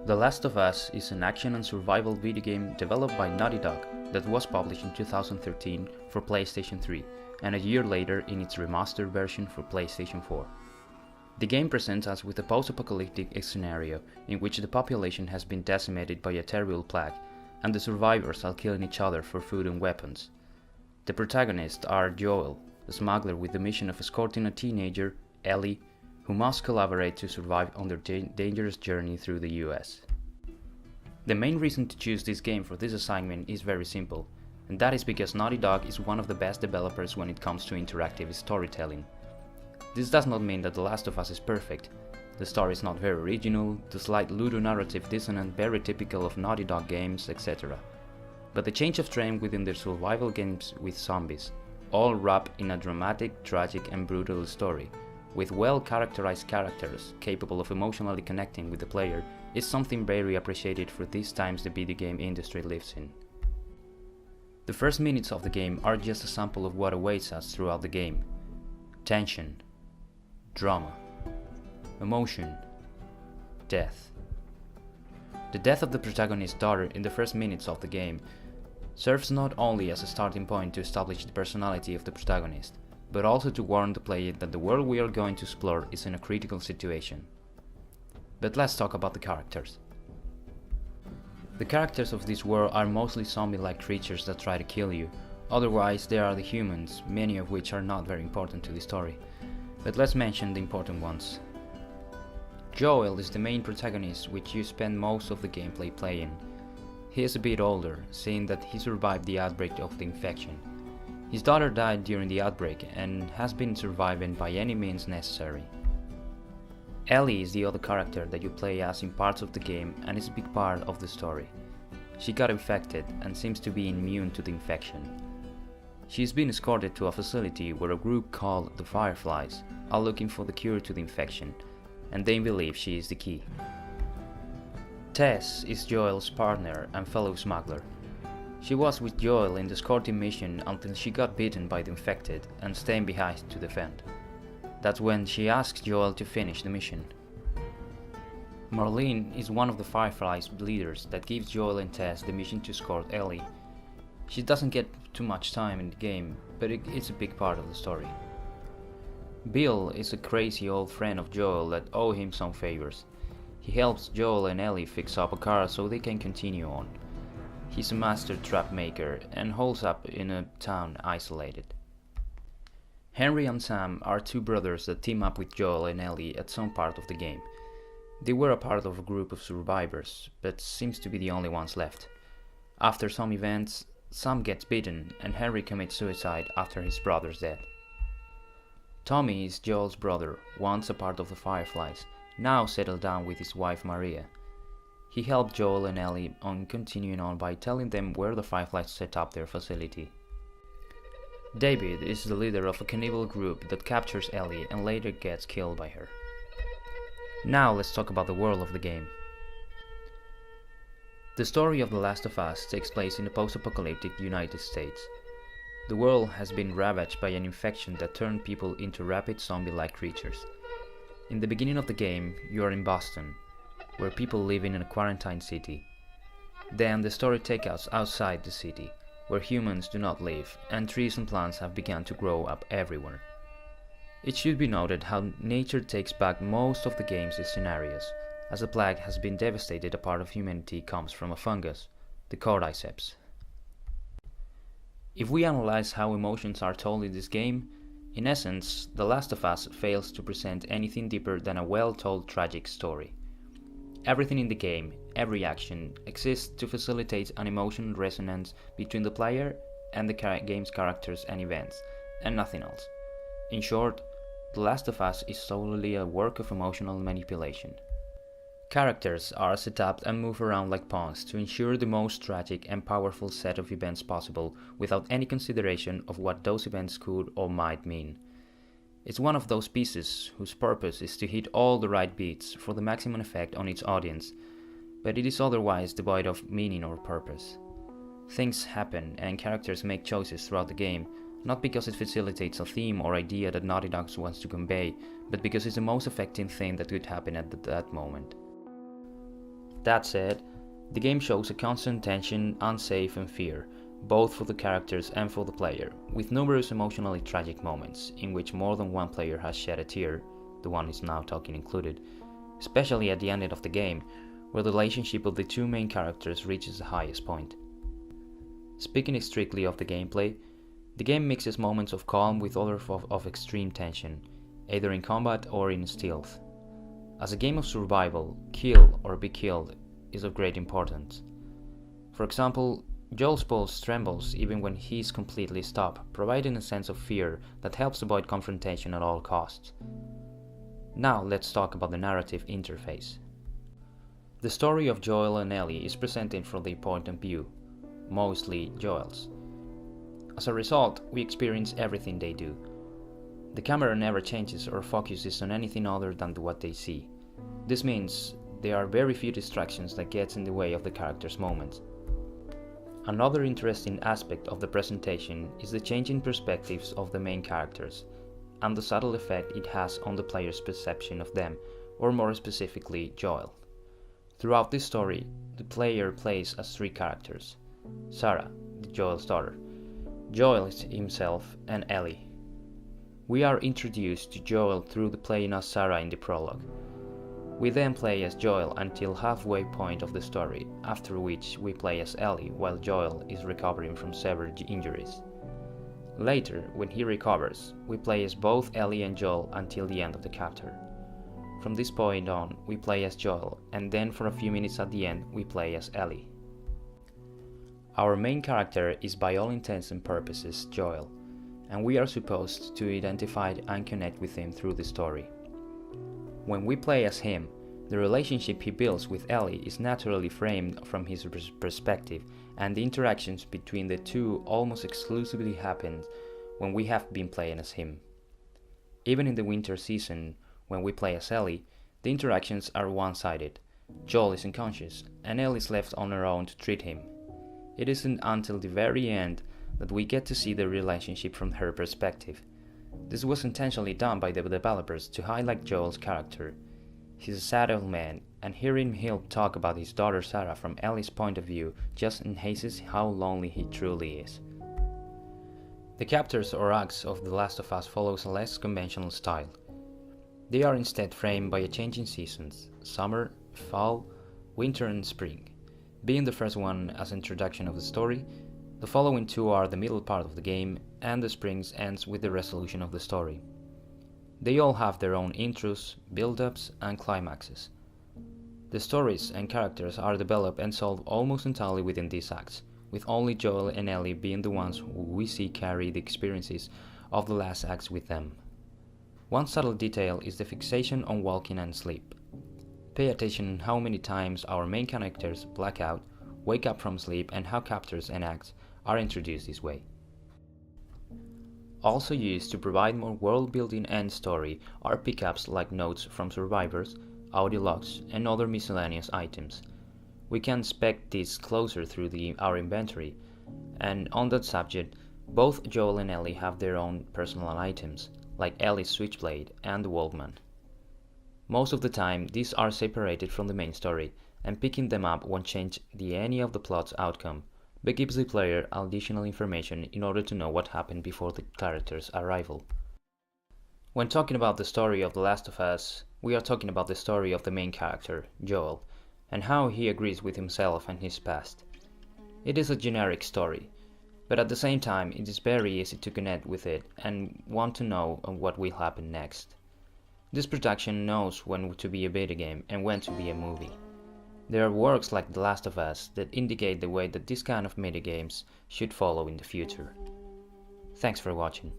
The Last of Us is an action and survival video game developed by Naughty Dog that was published in 2013 for PlayStation 3 and a year later in its remastered version for PlayStation 4. The game presents us with a post-apocalyptic scenario in which the population has been decimated by a terrible plague and the survivors are killing each other for food and weapons. The protagonists are Joel, a smuggler with the mission of escorting a teenager, Ellie, who must collaborate to survive on their dangerous journey through the US. The main reason to choose this game for this assignment is very simple, and that is because Naughty Dog is one of the best developers when it comes to interactive storytelling. This does not mean that The Last of Us is perfect. The story is not very original, the slight ludonarrative dissonant very typical of Naughty Dog games, etc. But the change of trend within their survival games with zombies, all wrapped in a dramatic, tragic and brutal story, with well-characterized characters capable of emotionally connecting with the player, is something very appreciated for these times the video game industry lives in. The first minutes of the game are just a sample of what awaits us throughout the game. Tension, drama, emotion, death. The death of the protagonist's daughter in the first minutes of the game serves not only as a starting point to establish the personality of the protagonist, but also to warn the player that the world we are going to explore is in a critical situation. But let's talk about the characters. The characters of this world are mostly zombie-like creatures that try to kill you, otherwise there are the humans, many of which are not very important to the story. But let's mention the important ones. Joel is the main protagonist which you spend most of the gameplay playing. He is a bit older, seeing that he survived the outbreak of the infection. His daughter died during the outbreak and has been surviving by any means necessary. Ellie is the other character that you play as in parts of the game and is a big part of the story. She got infected and seems to be immune to the infection. She has been escorted to a facility where a group called the Fireflies are looking for the cure to the infection, and they believe she is the key. Tess is Joel's partner and fellow smuggler. She was with Joel in the escorting mission until she got bitten by the infected and staying behind to defend. That's when she asks Joel to finish the mission. Marlene is one of the Fireflies leaders that gives Joel and Tess the mission to escort Ellie. She doesn't get too much time in the game, but it's a big part of the story. Bill is a crazy old friend of Joel that owe him some favors. He helps Joel and Ellie fix up a car so they can continue on. He's a master trap maker and holds up in a town isolated. Henry and Sam are two brothers that team up with Joel and Ellie at some part of the game. They were a part of a group of survivors, but seems to be the only ones left. After some events, Sam gets bitten and Henry commits suicide after his brother's death. Tommy is Joel's brother, once a part of the Fireflies, now settled down with his wife Maria. He helped Joel and Ellie on continuing on by telling them where the Fireflies set up their facility. David is the leader of a cannibal group that captures Ellie and later gets killed by her. Now let's talk about the world of the game. The story of The Last of Us takes place in the post-apocalyptic United States. The world has been ravaged by an infection that turned people into rabid zombie-like creatures. In the beginning of the game, you are in Boston, where people live in a quarantine city. Then the story takes us outside the city, where humans do not live, and trees and plants have begun to grow up everywhere. It should be noted how nature takes back most of the game's scenarios, as a plague has been devastated. A part of humanity comes from a fungus, the cordyceps. If we analyze how emotions are told in this game, in essence, The Last of Us fails to present anything deeper than a well-told tragic story. Everything in the game, every action, exists to facilitate an emotional resonance between the player and the game's characters and events, and nothing else. In short, The Last of Us is solely a work of emotional manipulation. Characters are set up and move around like pawns to ensure the most tragic and powerful set of events possible without any consideration of what those events could or might mean. It's one of those pieces whose purpose is to hit all the right beats for the maximum effect on its audience, but it is otherwise devoid of meaning or purpose. Things happen and characters make choices throughout the game, not because it facilitates a theme or idea that Naughty Dog wants to convey, but because it's the most effective thing that could happen at that moment. That said, the game shows a constant tension, unsafe and fear, both for the characters and for the player, with numerous emotionally tragic moments in which more than one player has shed a tear, the one who's now talking included, especially at the end of the game, where the relationship of the two main characters reaches the highest point. Speaking strictly of the gameplay, the game mixes moments of calm with others of extreme tension, either in combat or in stealth. As a game of survival, kill or be killed is of great importance. For example, Joel's pulse trembles even when he is completely stopped, providing a sense of fear that helps avoid confrontation at all costs. Now let's talk about the narrative interface. The story of Joel and Ellie is presented from their point of view, mostly Joel's. As a result, we experience everything they do. The camera never changes or focuses on anything other than what they see. This means there are very few distractions that gets in the way of the characters' moments. Another interesting aspect of the presentation is the changing perspectives of the main characters, and the subtle effect it has on the player's perception of them, or more specifically, Joel. Throughout this story, the player plays as three characters: Sarah, Joel's daughter, Joel himself, and Ellie. We are introduced to Joel through the playing as Sarah in the prologue. We then play as Joel until halfway point of the story, after which we play as Ellie while Joel is recovering from severe injuries. Later, when he recovers, we play as both Ellie and Joel until the end of the chapter. From this point on, we play as Joel, and then for a few minutes at the end, we play as Ellie. Our main character is by all intents and purposes Joel, and we are supposed to identify and connect with him through the story. When we play as him, the relationship he builds with Ellie is naturally framed from his perspective, and the interactions between the two almost exclusively happen when we have been playing as him. Even in the winter season, when we play as Ellie, the interactions are one-sided. Joel is unconscious, and Ellie is left on her own to treat him. It isn't until the very end that we get to see the relationship from her perspective. This was intentionally done by the developers to highlight Joel's character. He's a sad old man, and hearing him talk about his daughter Sarah from Ellie's point of view just enhances how lonely he truly is. The chapters or acts of The Last of Us follows a less conventional style. They are instead framed by changing seasons: summer, fall, winter and spring. Being the first one as introduction of the story, the following two are the middle part of the game, and the spring ends with the resolution of the story. They all have their own intros, build-ups, and climaxes. The stories and characters are developed and solved almost entirely within these acts, with only Joel and Ellie being the ones who we see carry the experiences of the last acts with them. One subtle detail is the fixation on walking and sleep. Pay attention on how many times our main characters black out, wake up from sleep, and how chapters and acts are introduced this way. Also used to provide more world building and story are pickups like notes from survivors, audio logs, and other miscellaneous items. We can inspect these closer through our inventory, and on that subject, both Joel and Ellie have their own personal items, like Ellie's switchblade and the Walkman. Most of the time, these are separated from the main story, and picking them up won't change any of the plot's outcome, but gives the player additional information in order to know what happened before the character's arrival. When talking about the story of The Last of Us, we are talking about the story of the main character, Joel, and how he agrees with himself and his past. It is a generic story, but at the same time it is very easy to connect with it and want to know what will happen next. This production knows when to be a video game and when to be a movie. There are works like The Last of Us that indicate the way that this kind of media games should follow in the future. Thanks for watching.